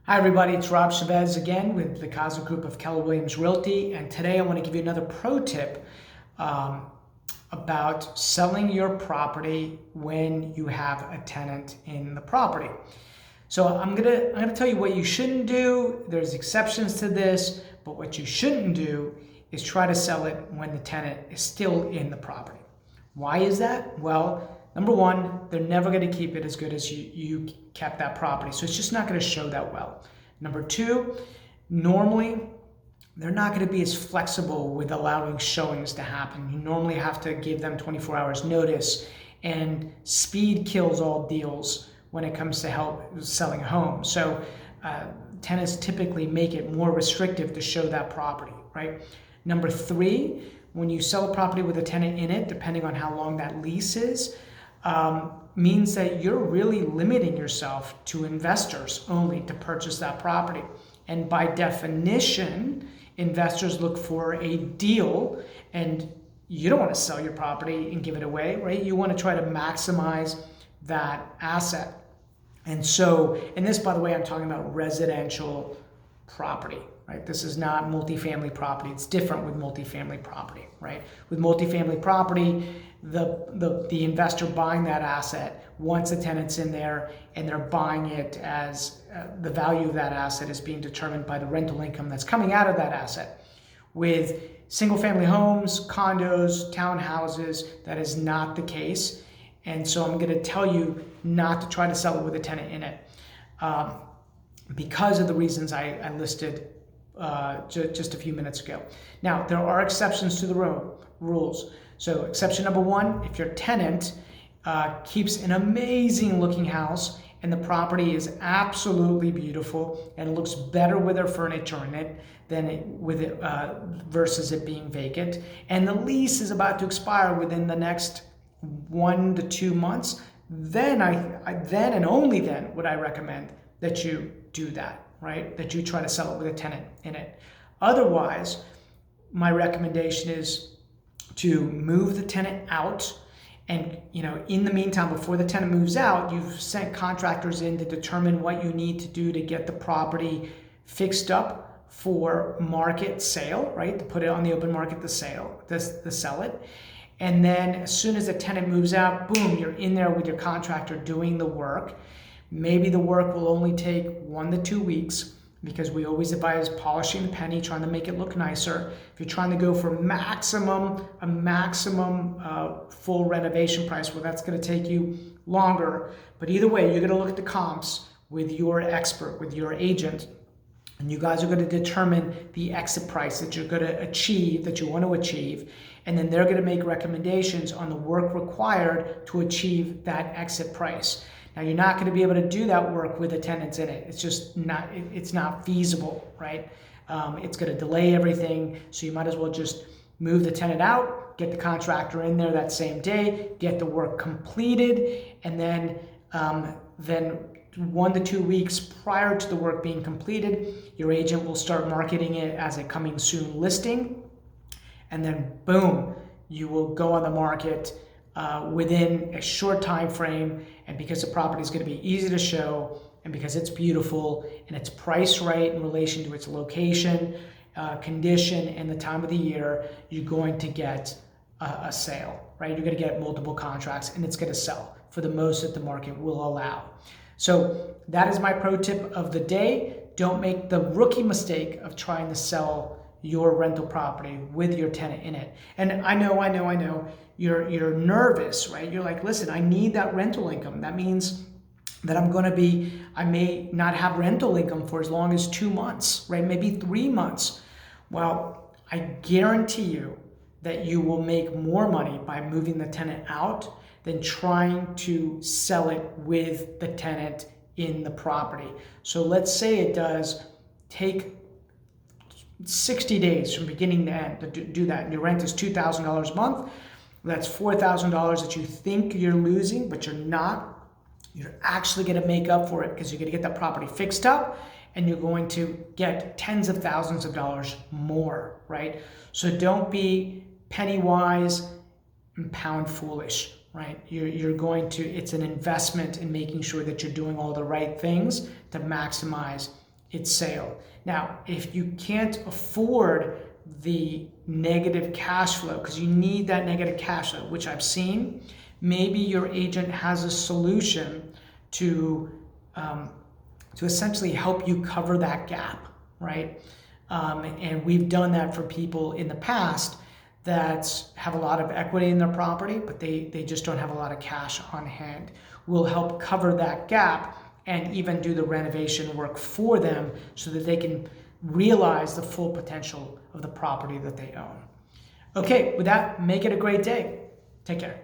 Hi everybody, it's Rob Chavez again with the CAZA group of Keller Williams Realty, and today I want to give you another pro tip about selling your property when you have a tenant in the property. So I'm gonna tell you what you shouldn't do. There's exceptions to this, but what you shouldn't do is try to sell it when the tenant is still in the property. Why is that? Well, number one, they're never going to keep it as good as you kept that property. So it's just not going to show that well. Number two, normally they're not going to be as flexible with allowing showings to happen. You normally have to give them 24 hours notice, and speed kills all deals when it comes to help selling a home. So tenants typically make it more restrictive to show that property, right? Number three, when you sell a property with a tenant in it, depending on how long that lease is, means that you're really limiting yourself to investors only to purchase that property. And by definition, investors look for a deal, and you don't want to sell your property and give it away, right? You want to try to maximize that asset. And so, and this, by the way, I'm talking about residential property, right? This is not multifamily property. It's different with multifamily property, right? With multifamily property, the investor buying that asset wants the tenants in there, and they're buying it as the value of that asset is being determined by the rental income that's coming out of that asset. With single family homes, condos, townhouses, that is not the case. And so I'm going to tell you not to try to sell it with a tenant in it because of the reasons I listed just a few minutes ago. Now, there are exceptions to the rules. So exception number one, if your tenant keeps an amazing looking house and the property is absolutely beautiful and looks better with their furniture in it than versus it being vacant, and the lease is about to expire within the next 1 to 2 months, then then and only then would I recommend that you do that, right? That you try to sell it with a tenant in it. Otherwise, my recommendation is to move the tenant out. And in the meantime, before the tenant moves out, you've sent contractors in to determine what you need to do to get the property fixed up for market sale, right? To put it on the open market to sell it. And then as soon as the tenant moves out, boom, you're in there with your contractor doing the work. Maybe the work will only take 1 to 2 weeks, because we always advise polishing the penny, trying to make it look nicer. If you're trying to go for a maximum full renovation price, well, that's going to take you longer. But either way, you're going to look at the comps with your expert, with your agent, and you guys are going to determine the exit price that you're going to achieve, that you want to achieve. And then they're going to make recommendations on the work required to achieve that exit price. Now, you're not going to be able to do that work with the tenants in it. It's just not, it's not feasible, right? It's going to delay everything. So you might as well just move the tenant out, get the contractor in there that same day, get the work completed, and then 1 to 2 weeks prior to the work being completed, your agent will start marketing it as a coming soon listing. And then boom, you will go on the market within a short time frame. And because the property is going to be easy to show, and because it's beautiful and it's priced right in relation to its location, condition, and the time of the year, you're going to get a sale, right? You're going to get multiple contracts, and it's going to sell for the most that the market will allow. So that is my pro tip of the day. Don't make the rookie mistake of trying to sell your rental property with your tenant in it. And I know, you're nervous, right? You're like, listen, I need that rental income. That means that I may not have rental income for as long as 2 months, right? Maybe 3 months. Well, I guarantee you that you will make more money by moving the tenant out than trying to sell it with the tenant in the property. So let's say it does take 60 days from beginning to end to do that. And your rent is $2,000 a month. That's $4,000 that you think you're losing, but you're not. You're actually going to make up for it because you're going to get that property fixed up, and you're going to get tens of thousands of dollars more, right? So don't be penny wise and pound foolish, right? It's an investment in making sure that you're doing all the right things to maximize its sale. Now, if you can't afford the negative cash flow, because you need that negative cash flow, which I've seen, maybe your agent has a solution to essentially help you cover that gap, right? And we've done that for people in the past that have a lot of equity in their property, but they just don't have a lot of cash on hand. We'll help cover that gap and even do the renovation work for them so that they can realize the full potential of the property that they own. Okay, with that, make it a great day. Take care.